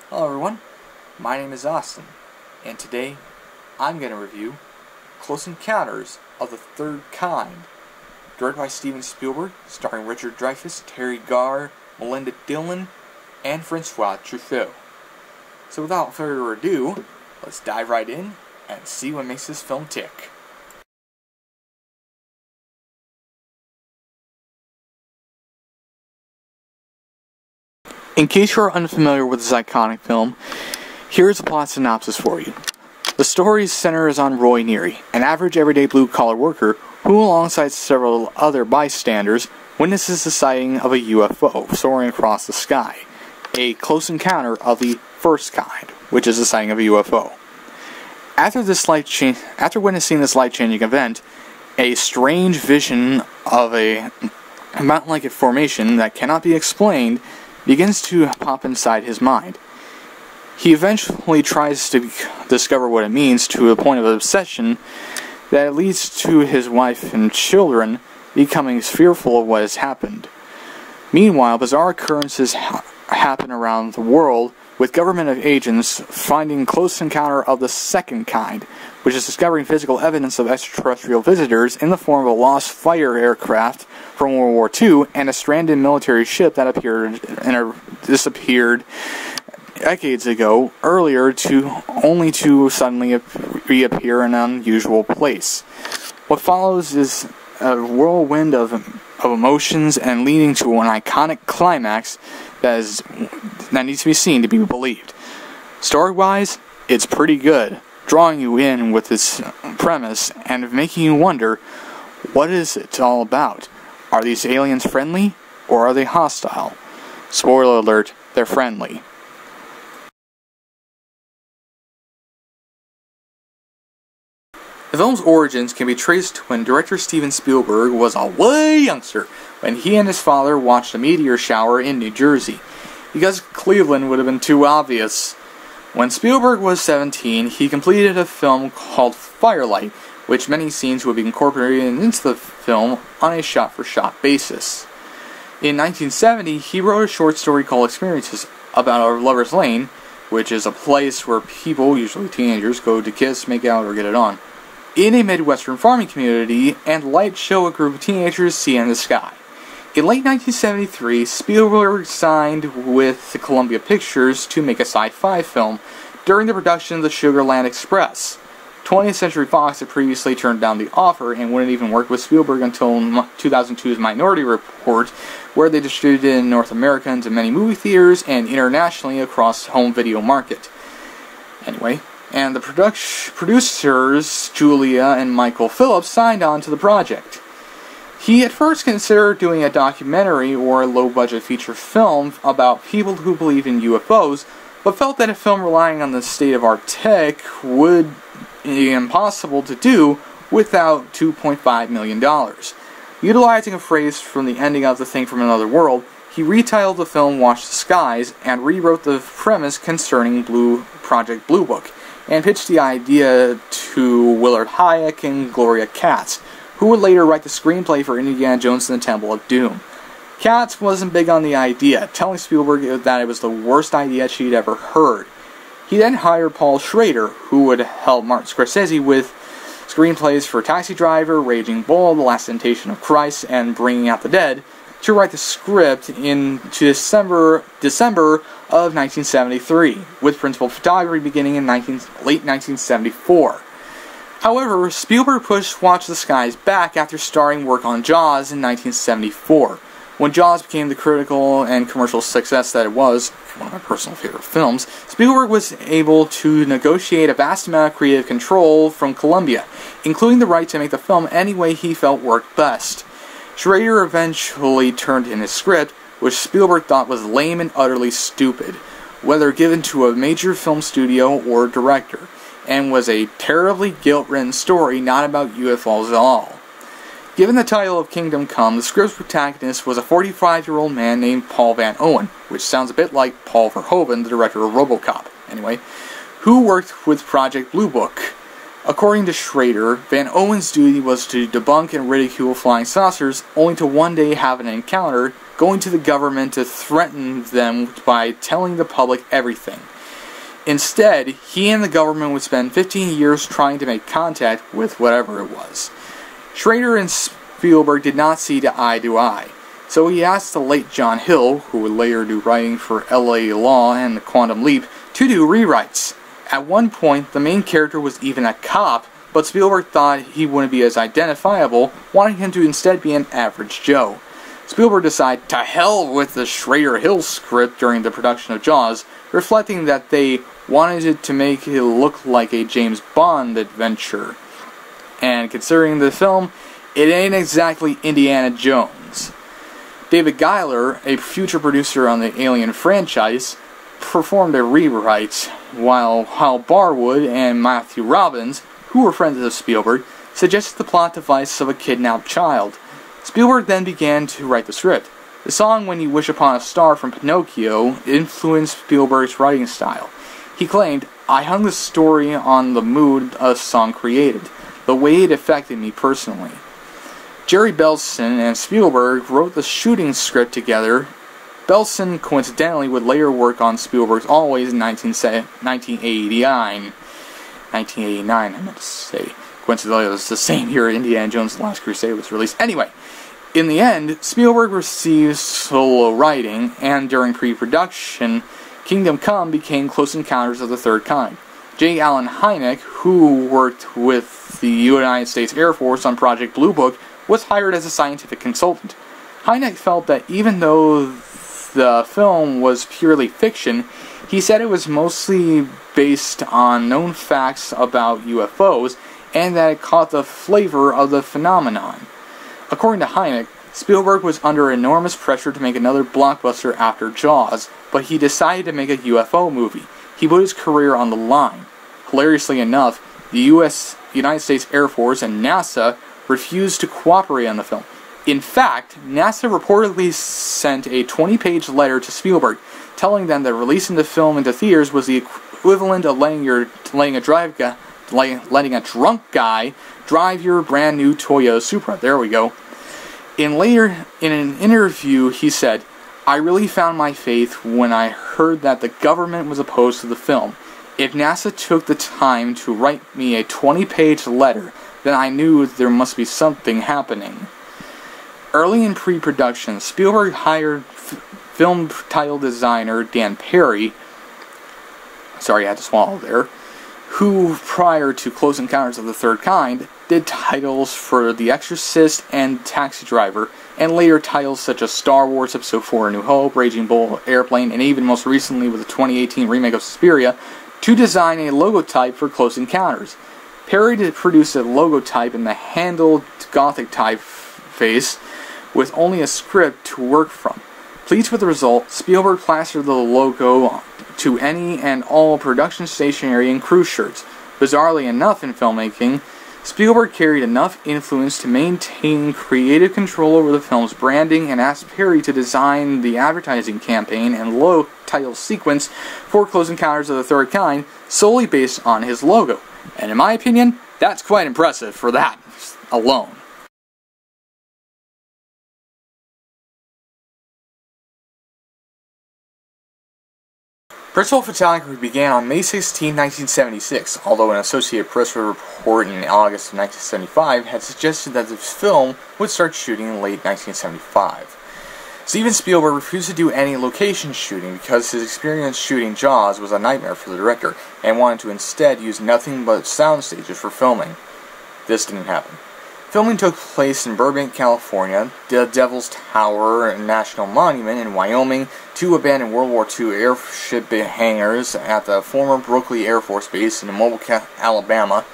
Hello everyone, my name is Austin, and today I'm going to review Close Encounters of the Third Kind, directed by Steven Spielberg, starring Richard Dreyfuss, Terry Garr, Melinda Dillon, and Francois Truffaut. So without further ado, let's dive right in and see what makes this film tick. In case you are unfamiliar with this iconic film, here's a plot synopsis for you. The story centers on Roy Neary, an average everyday blue-collar worker who, alongside several other bystanders, witnesses the sighting of a UFO soaring across the sky, a close encounter of the first kind, which is the sighting of a UFO. After witnessing this life-changing event, a strange vision of a mountain-like formation that cannot be explained begins to pop inside his mind. He eventually tries to discover what it means to a point of obsession that leads to his wife and children becoming fearful of what has happened. Meanwhile, bizarre occurrences happen around the world, with government agents finding close encounter of the second kind, which is discovering physical evidence of extraterrestrial visitors in the form of a lost fighter aircraft from World War II and a stranded military ship that disappeared decades ago earlier only to suddenly reappear in an unusual place. What follows is a whirlwind of emotions and leading to an iconic climax that needs to be seen to be believed. Story-wise, it's pretty good, drawing you in with its premise and making you wonder, what is it all about? Are these aliens friendly, or are they hostile? Spoiler alert, they're friendly. The film's origins can be traced to when director Steven Spielberg was a way youngster when he and his father watched a meteor shower in New Jersey, because Cleveland would have been too obvious. When Spielberg was 17, he completed a film called Firelight, which many scenes would be incorporated into the film on a shot-for-shot basis. In 1970, he wrote a short story called Experiences about a lover's lane, which is a place where people, usually teenagers, go to kiss, make out, or get it on, in a Midwestern farming community, and light show a group of teenagers see in the sky. In late 1973, Spielberg signed with Columbia Pictures to make a sci-fi film during the production of the Sugar Land Express. 20th Century Fox had previously turned down the offer and wouldn't even work with Spielberg until 2002's Minority Report, where they distributed in North America into many movie theaters and internationally across the home video market. Anyway, and the producers, Julia and Michael Phillips, signed on to the project. He at first considered doing a documentary or a low-budget feature film about people who believe in UFOs, but felt that a film relying on the state-of-art tech would be impossible to do without $2.5 million. Utilizing a phrase from the ending of The Thing from Another World, he retitled the film Watch the Skies and rewrote the premise concerning Project Blue Book, and pitched the idea to Willard Hayek and Gloria Katz, who would later write the screenplay for Indiana Jones and the Temple of Doom. Katz wasn't big on the idea, telling Spielberg that it was the worst idea she'd ever heard. He then hired Paul Schrader, who would help Martin Scorsese with screenplays for Taxi Driver, Raging Bull, The Last Temptation of Christ, and Bringing Out the Dead, to write the script in December of 1973, with principal photography beginning in late 1974. However, Spielberg pushed Watch the Skies back after starting work on Jaws in 1974. When Jaws became the critical and commercial success that it was, one of my personal favorite films, Spielberg was able to negotiate a vast amount of creative control from Columbia, including the right to make the film any way he felt worked best. Schrader eventually turned in his script, which Spielberg thought was lame and utterly stupid, whether given to a major film studio or director, and was a terribly guilt-ridden story not about UFOs at all. Given the title of Kingdom Come, the script's protagonist was a 45-year-old man named Paul Van Owen, which sounds a bit like Paul Verhoeven, the director of RoboCop, anyway, who worked with Project Blue Book. According to Schrader, Van Owen's duty was to debunk and ridicule flying saucers, only to one day have an encounter, going to the government to threaten them by telling the public everything. Instead, he and the government would spend 15 years trying to make contact with whatever it was. Schrader and Spielberg did not see eye to eye, so he asked the late John Hill, who would later do writing for L.A. Law and The Quantum Leap, to do rewrites. At one point, the main character was even a cop, but Spielberg thought he wouldn't be as identifiable, wanting him to instead be an average Joe. Spielberg decided to hell with the Schrader-Hill script during the production of Jaws, reflecting that they wanted it to make it look like a James Bond adventure. And considering the film, it ain't exactly Indiana Jones. David Giler, a future producer on the Alien franchise, performed a rewrite, while Hal Barwood and Matthew Robbins, who were friends of Spielberg, suggested the plot device of a kidnapped child. Spielberg then began to write the script. The song When You Wish Upon a Star from Pinocchio influenced Spielberg's writing style. He claimed, "I hung the story on the mood a song created, the way it affected me personally." Jerry Belson and Spielberg wrote the shooting script together. Belson, coincidentally, would later work on Spielberg's Always in 1989. I meant to say. Coincidentally, it was the same year Indiana Jones' The Last Crusade was released. Anyway, in the end, Spielberg received solo writing, and during pre-production, Kingdom Come became Close Encounters of the Third Kind. J. Allen Hynek, who worked with the United States Air Force on Project Blue Book, was hired as a scientific consultant. Hynek felt that even though the film was purely fiction, he said it was mostly based on known facts about UFOs, and that it caught the flavor of the phenomenon. According to Hynek, Spielberg was under enormous pressure to make another blockbuster after Jaws, but he decided to make a UFO movie. He put his career on the line. Hilariously enough, the United States Air Force and NASA refused to cooperate on the film. In fact, NASA reportedly sent a 20-page letter to Spielberg, telling them that releasing the film into theaters was the equivalent of letting a drunk guy drive your brand new Toyota Supra. There we go. In an interview, he said, "I really found my faith when I heard that the government was opposed to the film. If NASA took the time to write me a 20-page letter, then I knew there must be something happening." Early in pre-production, Spielberg hired film title designer Dan Perry, sorry I had to swallow there, who prior to Close Encounters of the Third Kind did titles for The Exorcist and Taxi Driver, and later titles such as Star Wars Episode 4 A New Hope, Raging Bull, Airplane, and even most recently with the 2018 remake of Suspiria, to design a logotype for Close Encounters. Perry did produce a logotype in the handled Gothic typeface with only a script to work from. Pleased with the result, Spielberg plastered the logo to any and all production stationery and crew shirts. Bizarrely enough in filmmaking, Spielberg carried enough influence to maintain creative control over the film's branding and asked Perry to design the advertising campaign and logo title sequence for Close Encounters of the Third Kind solely based on his logo. And in my opinion, that's quite impressive for that alone. Principal photography began on May 16, 1976, although an Associated Press report in August of 1975 had suggested that the film would start shooting in late 1975. Steven Spielberg refused to do any location shooting because his experience shooting Jaws was a nightmare for the director, and wanted to instead use nothing but sound stages for filming. This didn't happen. Filming took place in Burbank, California, the Devil's Tower National Monument in Wyoming, 2 abandoned World War II airship hangars at the former Brooklyn Air Force Base in Mobile, Alabama.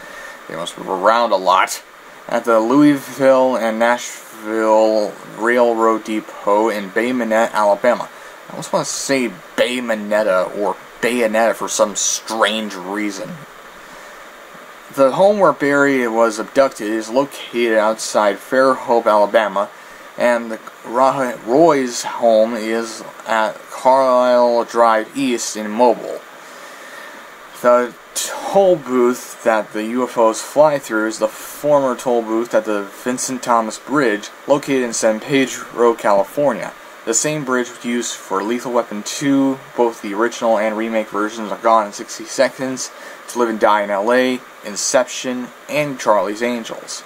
They must move around a lot. At the Louisville and Nashville Railroad Depot in Bay Minette, Alabama. I almost want to say Bay Minetta or Bayonetta for some strange reason. The home where Barry was abducted is located outside Fairhope, Alabama, and Roy's home is at Carlisle Drive East in Mobile. The toll booth that the UFOs fly through is the former toll booth at the Vincent Thomas Bridge, located in San Pedro, California. The same bridge used for Lethal Weapon 2, both the original and remake versions are Gone in 60 Seconds, To Live and Die in LA, Inception, and Charlie's Angels.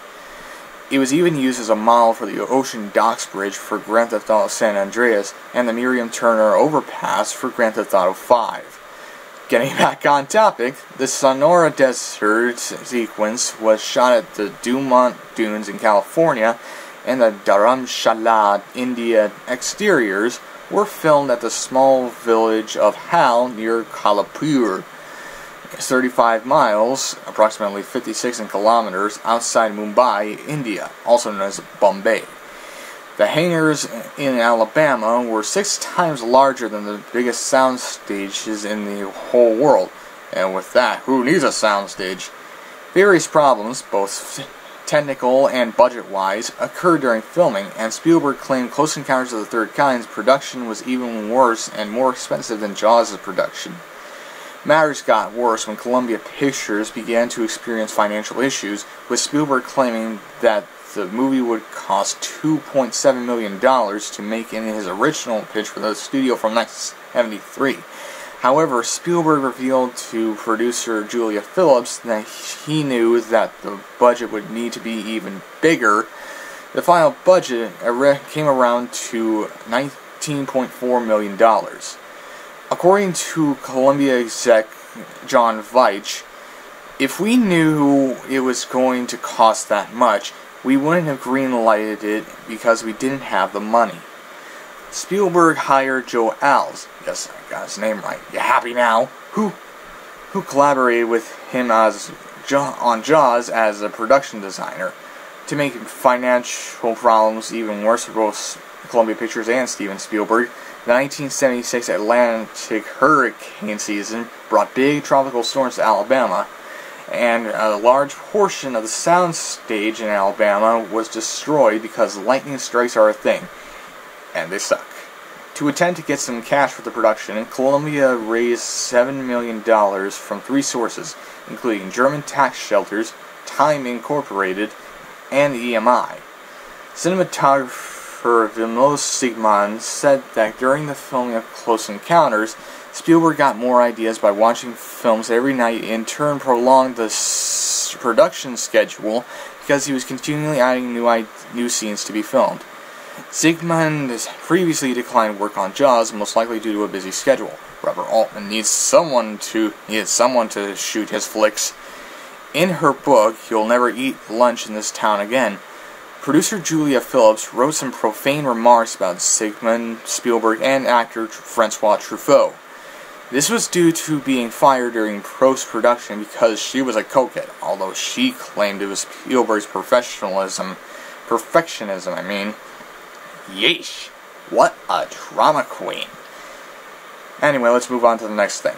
It was even used as a model for the Ocean Docks Bridge for Grand Theft Auto San Andreas and the Miriam Turner Overpass for Grand Theft Auto 5. Getting back on topic, the Sonora Desert sequence was shot at the Dumont Dunes in California, and the Dharamshala, India exteriors were filmed at the small village of Hal near Kolhapur. 35 miles, approximately 56 kilometers, outside Mumbai, India, also known as Bombay. The hangars in Alabama were 6 times larger than the biggest sound stages in the whole world. And with that, who needs a soundstage? Various problems, both technical and budget-wise, occurred during filming, and Spielberg claimed Close Encounters of the Third Kind's production was even worse and more expensive than Jaws' production. Matters got worse when Columbia Pictures began to experience financial issues, with Spielberg claiming that the movie would cost $2.7 million to make in his original pitch for the studio from 1973. However, Spielberg revealed to producer Julia Phillips that he knew that the budget would need to be even bigger. The final budget came around to $19.4 million. According to Columbia exec John Veitch, if we knew it was going to cost that much, we wouldn't have green-lighted it because we didn't have the money. Spielberg hired Joe Alves, yes, I got his name right, you happy now, who collaborated with him on Jaws as a production designer. To make financial problems even worse for both Columbia Pictures and Steven Spielberg, the 1976 Atlantic hurricane season brought big tropical storms to Alabama, and a large portion of the sound stage in Alabama was destroyed because lightning strikes are a thing, and they suck. To attempt to get some cash for the production, Columbia raised $7 million from 3 sources, including German tax shelters, Time Incorporated, and EMI. Cinematographer Vilmos Zsigmond said that during the filming of Close Encounters, Spielberg got more ideas by watching films every night, in turn prolonged the production schedule because he was continually adding new scenes to be filmed. Zsigmond has previously declined work on Jaws, most likely due to a busy schedule. Robert Altman needed someone to shoot his flicks. In her book, You'll Never Eat Lunch in This Town Again, producer Julia Phillips wrote some profane remarks about Zsigmond, Spielberg, and actor Francois Truffaut. This was due to being fired during post-production because she was a cokehead, although she claimed it was Spielberg's perfectionism. Yeesh. What a drama queen. Anyway, let's move on to the next thing.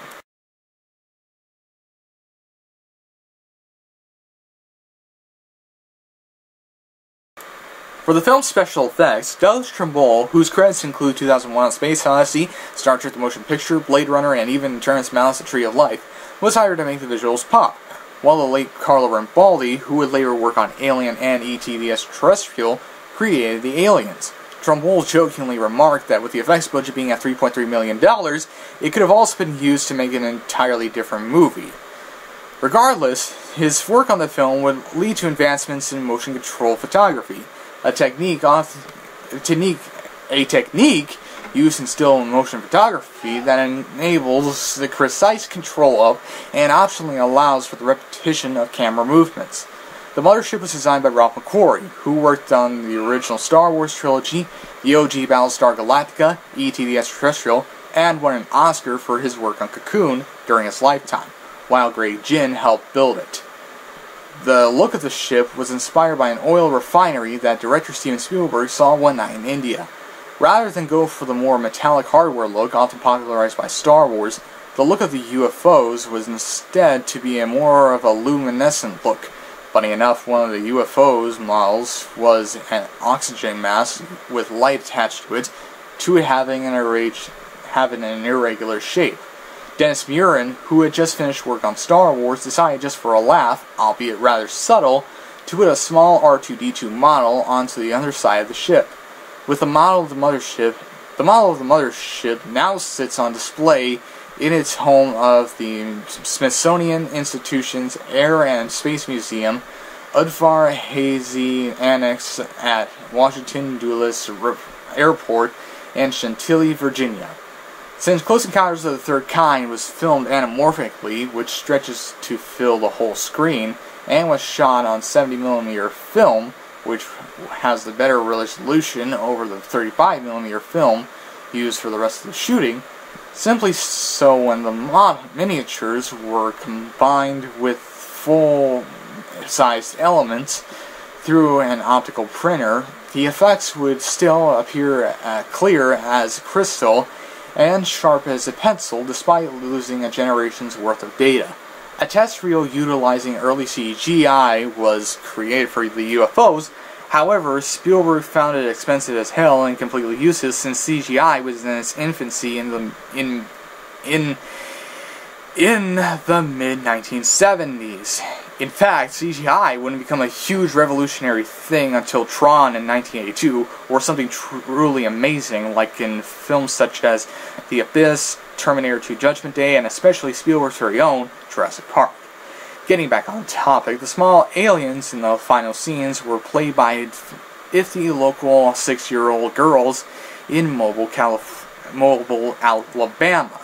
For the film's special effects, Douglas Trumbull, whose credits include 2001: A Space Odyssey, Star Trek the Motion Picture, Blade Runner, and even Terrence Malick's A Tree of Life, was hired to make the visuals pop, while the late Carlo Rambaldi, who would later work on Alien and E.T. the Extraterrestrial, created the aliens. Trumbull jokingly remarked that with the effects budget being at $3.3 million, it could have also been used to make an entirely different movie. Regardless, his work on the film would lead to advancements in motion control photography, a technique used in still motion photography that enables the precise control of and optionally allows for the repetition of camera movements. The mothership was designed by Ralph McQuarrie, who worked on the original Star Wars trilogy, the OG Battlestar Galactica, E.T. the Extraterrestrial, and won an Oscar for his work on Cocoon during his lifetime, while Greg Ginn helped build it. The look of the ship was inspired by an oil refinery that director Steven Spielberg saw one night in India. Rather than go for the more metallic hardware look often popularized by Star Wars, the look of the UFOs was instead to be more of a luminescent look. Funny enough, one of the UFO's models was an oxygen mask with light attached to it having an irregular shape. Dennis Muren, who had just finished work on Star Wars, decided just for a laugh, albeit rather subtle, to put a small R2-D2 model onto the underside of the ship. With the model of the mothership The model of the mothership now sits on display in its home of the Smithsonian Institution's Air and Space Museum, Udvar Hazy Annex at Washington Dulles Airport in Chantilly, Virginia. Since Close Encounters of the Third Kind was filmed anamorphically, which stretches to fill the whole screen, and was shot on 70mm film, which has the better resolution over the 35mm film used for the rest of the shooting, simply so when the miniatures were combined with full-sized elements through an optical printer, the effects would still appear clear as crystal and sharp as a pencil, despite losing a generation's worth of data. A test reel utilizing early CGI was created for the UFOs. However, Spielberg found it expensive as hell and completely useless, since CGI was in its infancy in the mid-1970s. In fact, CGI wouldn't become a huge revolutionary thing until Tron in 1982, or something truly amazing like in films such as The Abyss, Terminator 2 Judgment Day, and especially Spielberg's very own Jurassic Park. Getting back on topic, the small aliens in the final scenes were played by 50 local 6-year-old girls in Mobile, Alabama,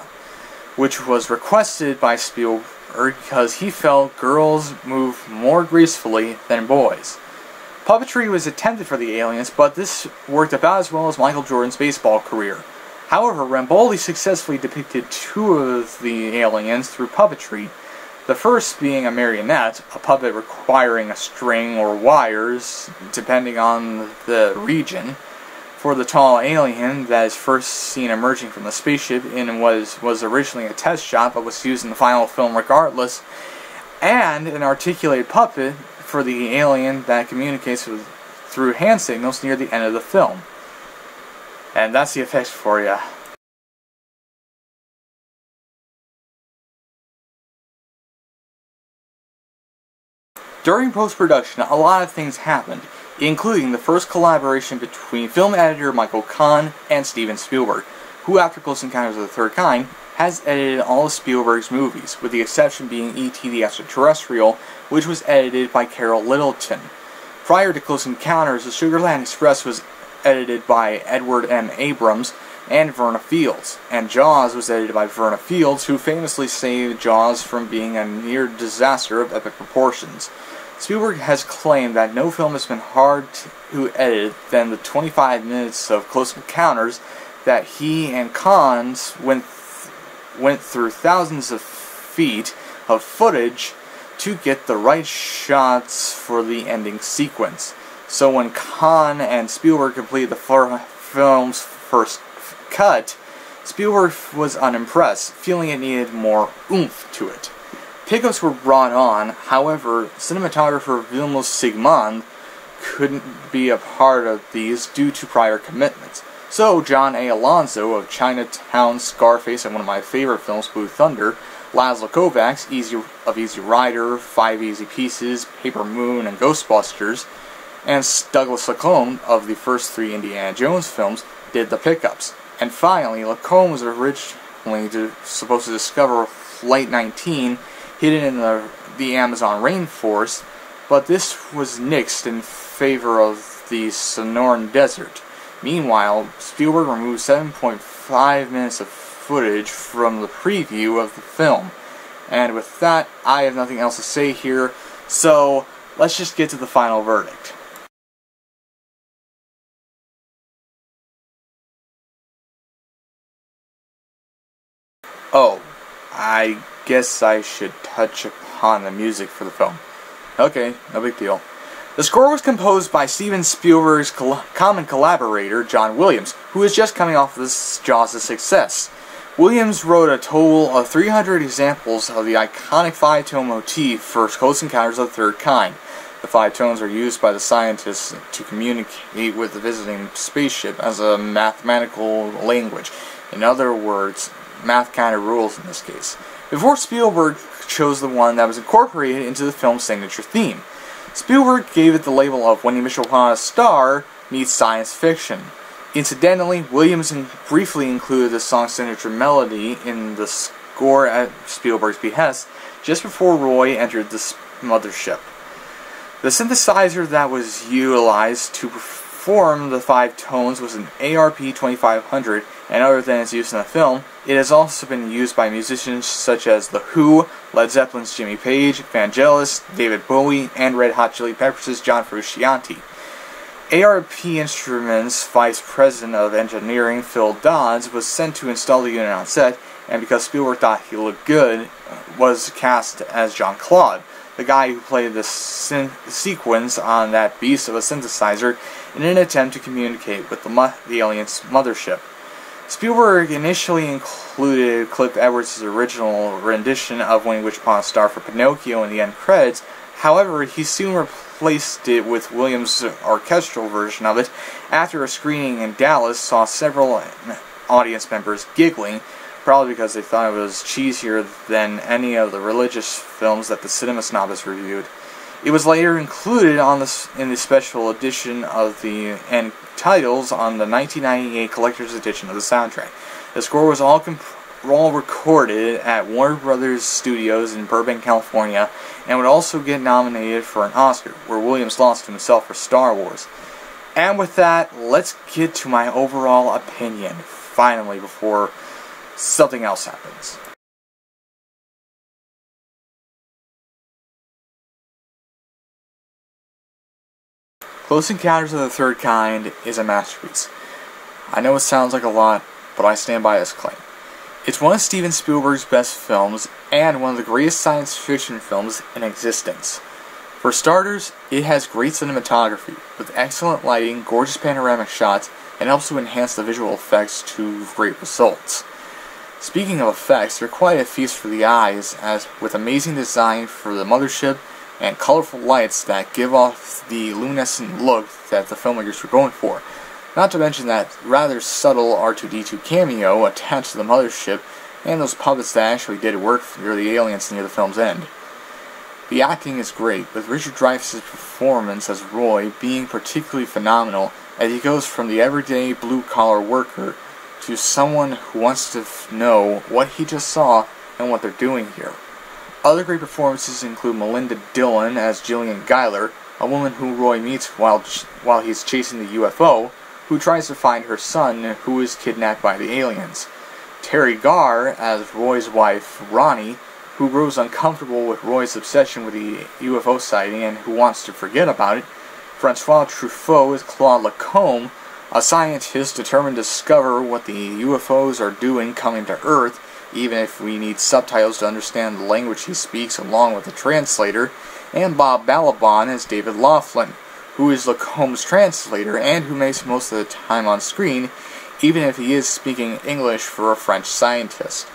which was requested by Spielberg because he felt girls move more gracefully than boys. Puppetry was attempted for the aliens, but this worked about as well as Michael Jordan's baseball career. However, Ramboldi successfully depicted 2 of the aliens through puppetry, the first being a marionette, a puppet requiring a string or wires, depending on the region, for the tall alien that is first seen emerging from the spaceship and was originally a test shot but was used in the final film regardless, and an articulated puppet for the alien that communicates through hand signals near the end of the film. And that's the effects for you. During post-production, a lot of things happened, including the first collaboration between film editor Michael Kahn and Steven Spielberg, who after Close Encounters of the Third Kind has edited all of Spielberg's movies, with the exception being E.T. the Extraterrestrial, which was edited by Carol Littleton. Prior to Close Encounters, The Sugarland Express was edited by Edward M. Abrams and Verna Fields, and Jaws was edited by Verna Fields, who famously saved Jaws from being a near disaster of epic proportions. Spielberg has claimed that no film has been harder to edit than the 25 minutes of Close Encounters, that he and Kahn went through thousands of feet of footage to get the right shots for the ending sequence. So when Kahn and Spielberg completed the film's first cut, Spielberg was unimpressed, feeling it needed more oomph to it. Pickups were brought on, however, cinematographer Vilmos Sigmund couldn't be a part of these due to prior commitments. So John A. Alonso of Chinatown, Scarface, and one of my favorite films, Blue Thunder, Laszlo Kovacs, Easy Rider, 5 Easy Pieces, Paper Moon, and Ghostbusters, and Douglas Lacombe of the first 3 Indiana Jones films did the pickups. And finally, Lacombe was originally supposed to discover Flight 19 hidden in the Amazon rainforest, but this was nixed in favor of the Sonoran Desert. Meanwhile, Spielberg removed 7.5 minutes of footage from the preview of the film. And with that, I have nothing else to say here, so let's just get to the final verdict. Oh, I guess I should touch upon the music for the film. Okay, no big deal. The score was composed by Steven Spielberg's common collaborator, John Williams, who is just coming off this Jaws' success. Williams wrote a total of 300 examples of the iconic 5-tone motif for Close Encounters of the Third Kind. The 5 tones are used by the scientists to communicate with the visiting spaceship as a mathematical language. In other words, math kind of rules in this case. Before Spielberg chose the one that was incorporated into the film's signature theme. Spielberg gave it the label of When You Wish Upon a Star meets science fiction. Incidentally, Williams briefly included the song's signature melody in the score at Spielberg's behest just before Roy entered the mothership. The synthesizer that was utilized to perform the 5 tones was an ARP 2500, and other than its use in the film, it has also been used by musicians such as The Who, Led Zeppelin's Jimmy Page, Vangelis, David Bowie, and Red Hot Chili Peppers' John Frusciante. ARP Instruments Vice President of Engineering Phil Dodds was sent to install the unit on set, and because Spielberg thought he looked good, was cast as John Claude, the guy who played the sequence on that beast of a synthesizer in an attempt to communicate with the alien's mothership. Spielberg initially included Cliff Edwards' original rendition of When You Wish Upon a Star for Pinocchio in the end credits. However, he soon replaced it with Williams' orchestral version of it after a screening in Dallas saw several audience members giggling, probably because they thought it was cheesier than any of the religious films that the Cinema Snob has reviewed. It was later included in the special edition of the end titles on the 1998 collector's edition of the soundtrack. The score was all recorded at Warner Brothers Studios in Burbank, California, and would also get nominated for an Oscar, where Williams lost to himself for Star Wars. And with that, let's get to my overall opinion, finally, before something else happens. Close Encounters of the Third Kind is a masterpiece. I know it sounds like a lot, but I stand by this claim. It's one of Steven Spielberg's best films, and one of the greatest science fiction films in existence. For starters, it has great cinematography, with excellent lighting, gorgeous panoramic shots, and helps to enhance the visual effects to great results. Speaking of effects, they're quite a feast for the eyes, as with amazing design for the mothership, and colorful lights that give off the luminescent look that the filmmakers were going for. Not to mention that rather subtle R2-D2 cameo attached to the mothership, and those puppets that actually did work for the aliens near the film's end. The acting is great, with Richard Dreyfuss' performance as Roy being particularly phenomenal, as he goes from the everyday blue-collar worker to someone who wants to know what he just saw and what they're doing here. Other great performances include Melinda Dillon as Jillian Guyler, a woman who Roy meets while he's chasing the UFO, who tries to find her son, who is kidnapped by the aliens. Terry Garr as Roy's wife, Ronnie, who grows uncomfortable with Roy's obsession with the UFO sighting and who wants to forget about it. Francois Truffaut as Claude Lacombe, a scientist determined to discover what the UFOs are doing coming to Earth, even if we need subtitles to understand the language he speaks along with a translator, and Bob Balaban as David Laughlin, who is Lacombe's translator and who makes most of the time on screen, even if he is speaking English for a French scientist.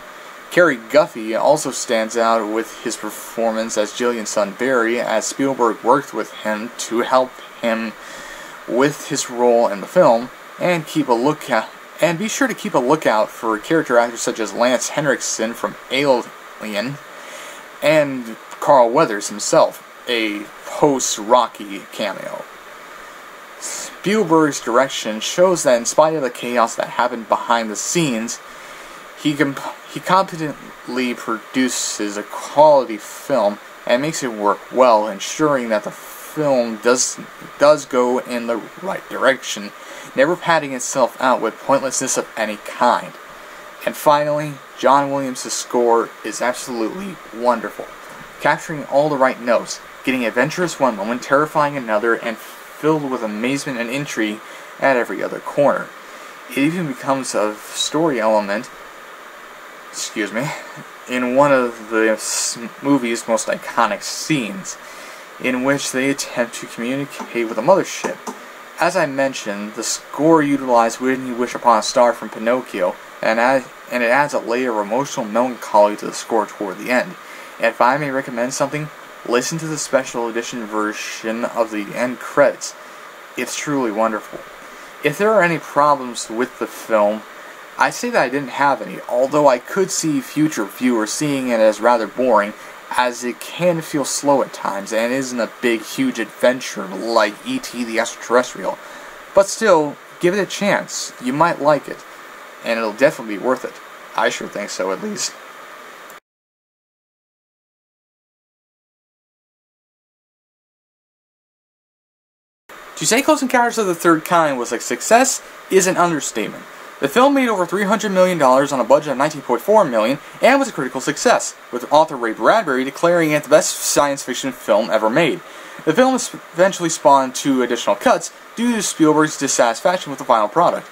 Cary Guffey also stands out with his performance as Jillian's son Barry, as Spielberg worked with him to help him with his role in the film, and be sure to keep a lookout for character actors such as Lance Henriksen from Alien, and Carl Weathers himself, a post-Rocky cameo. Spielberg's direction shows that in spite of the chaos that happened behind the scenes, he competently produces a quality film and makes it work well, ensuring that the film does go in the right direction, never padding itself out with pointlessness of any kind. And finally, John Williams' score is absolutely wonderful, capturing all the right notes, getting adventurous one moment, terrifying another, and filled with amazement and intrigue at every other corner. It even becomes a story element, in one of the movie's most iconic scenes, in which they attempt to communicate with the mothership. As I mentioned, the score utilized When You Wish Upon a Star from Pinocchio, and it adds a layer of emotional melancholy to the score toward the end. And if I may recommend something, listen to the special edition version of the end credits. It's truly wonderful. If there are any problems with the film, I say that I didn't have any, although I could see future viewers seeing it as rather boring, as it can feel slow at times and isn't a big, huge adventure like E.T. the Extraterrestrial. But still, give it a chance. You might like it, and it'll definitely be worth it. I sure think so, at least. To say Close Encounters of the Third Kind was a success is an understatement. The film made over $300 million on a budget of $19.4 million and was a critical success, with author Ray Bradbury declaring it the best science fiction film ever made. The film eventually spawned 2 additional cuts due to Spielberg's dissatisfaction with the final product,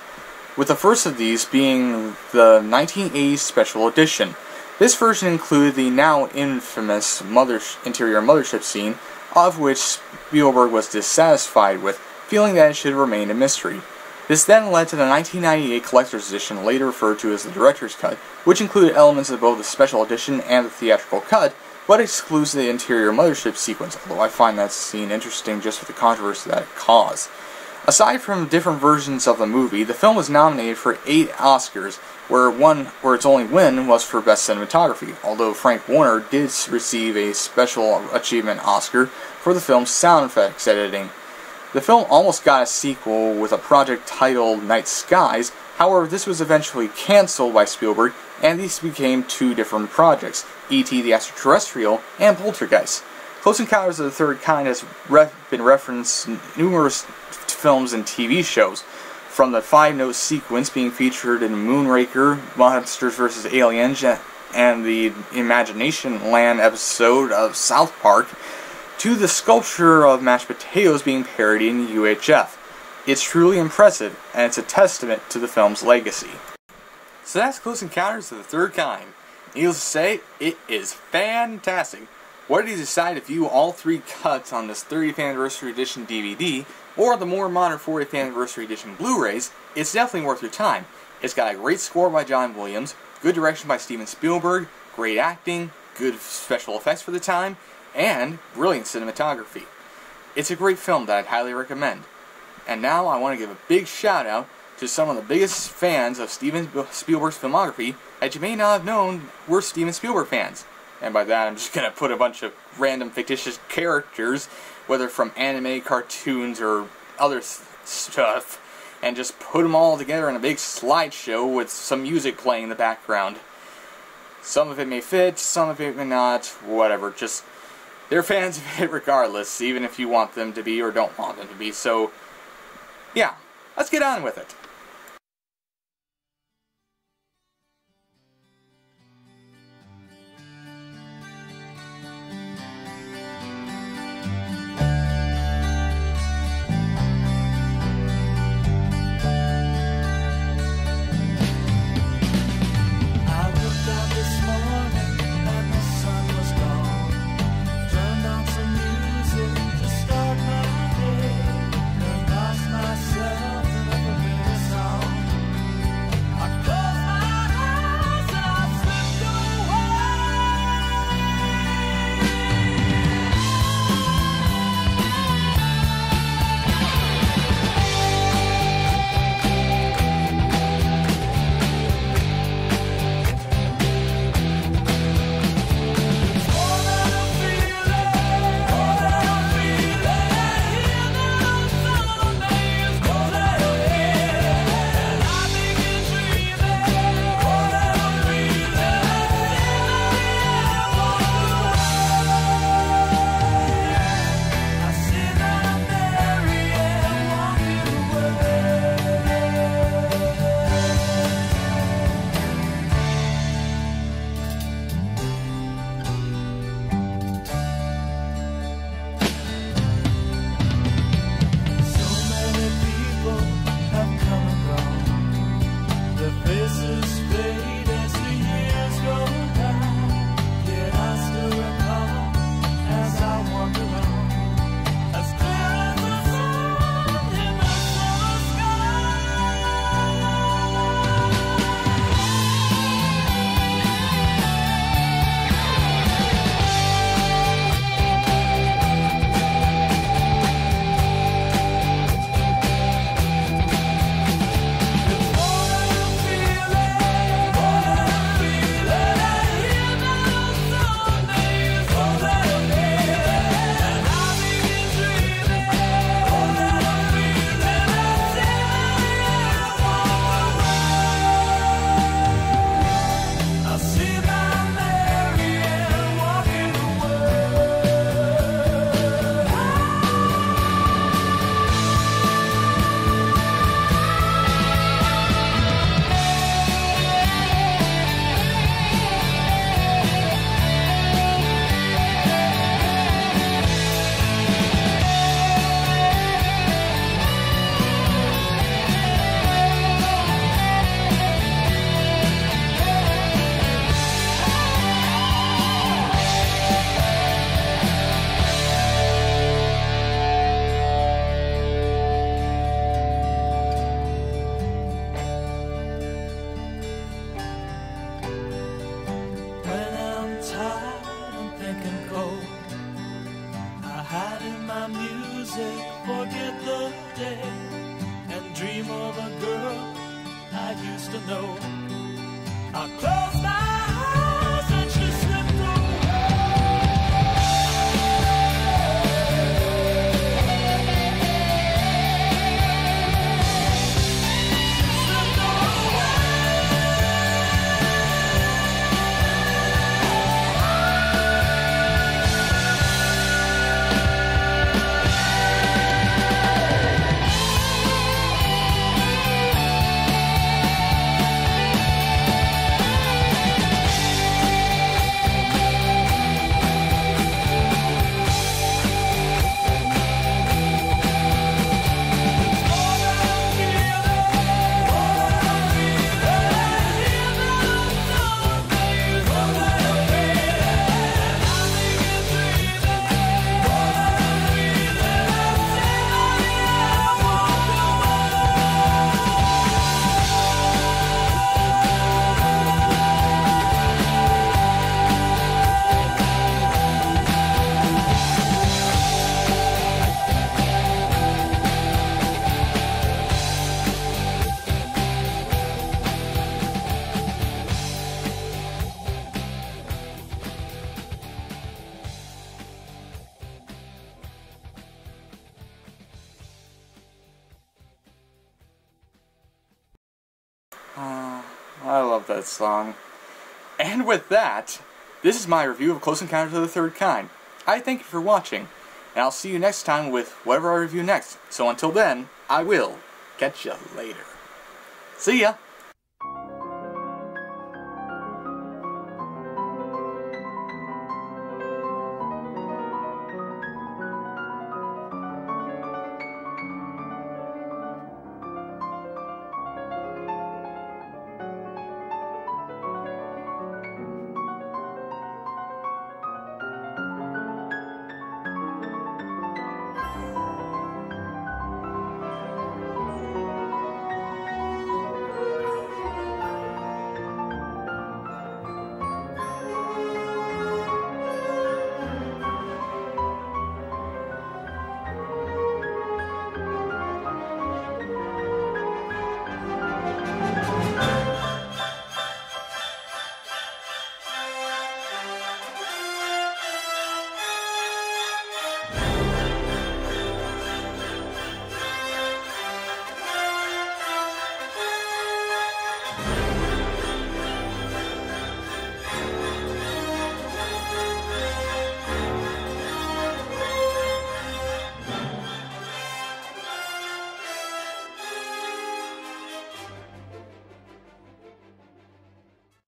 with the first of these being the 1980s special edition. This version included the now infamous interior mothership scene, of which Spielberg was dissatisfied with, feeling that it should remain a mystery. This then led to the 1998 collector's edition, later referred to as the director's cut, which included elements of both the special edition and the theatrical cut, but excludes the interior mothership sequence, although I find that scene interesting just for the controversy that it caused. Aside from different versions of the movie, the film was nominated for 8 Oscars, where its only win was for Best Cinematography, although Frank Warner did receive a Special Achievement Oscar for the film's sound effects editing. The film almost got a sequel with a project titled Night Skies, however this was eventually cancelled by Spielberg, and these became 2 different projects, E.T. the Extraterrestrial and Poltergeist. Close Encounters of the Third Kind has been referenced in numerous films and TV shows, from the 5-note sequence being featured in Moonraker, Monsters vs. Aliens, and the Imagination Land episode of South Park, to the sculpture of mashed potatoes being parodied in UHF. It's truly impressive, and it's a testament to the film's legacy. So that's Close Encounters of the Third Kind. Needless to say, it is fantastic. Whether you decide to view all 3 cuts on this 30th Anniversary Edition DVD, or the more modern 40th Anniversary Edition Blu-rays, it's definitely worth your time. It's got a great score by John Williams, good direction by Steven Spielberg, great acting, good special effects for the time, and brilliant cinematography. It's a great film that I'd highly recommend. And now I want to give a big shout out to some of the biggest fans of Steven Spielberg's filmography that you may not have known were Steven Spielberg fans. And by that I'm just going to put a bunch of random fictitious characters, whether from anime, cartoons, or other stuff, and just put them all together in a big slideshow with some music playing in the background. Some of it may fit, some of it may not, whatever. Just, they're fans of it regardless, even if you want them to be or don't want them to be. So, yeah, let's get on with it. music, forget the day, and dream of a girl I used to know. I closed my eyes and she slipped away. I love that song. And with that, this is my review of Close Encounters of the Third Kind. I thank you for watching, and I'll see you next time with whatever I review next. So until then, I will catch ya later. See ya!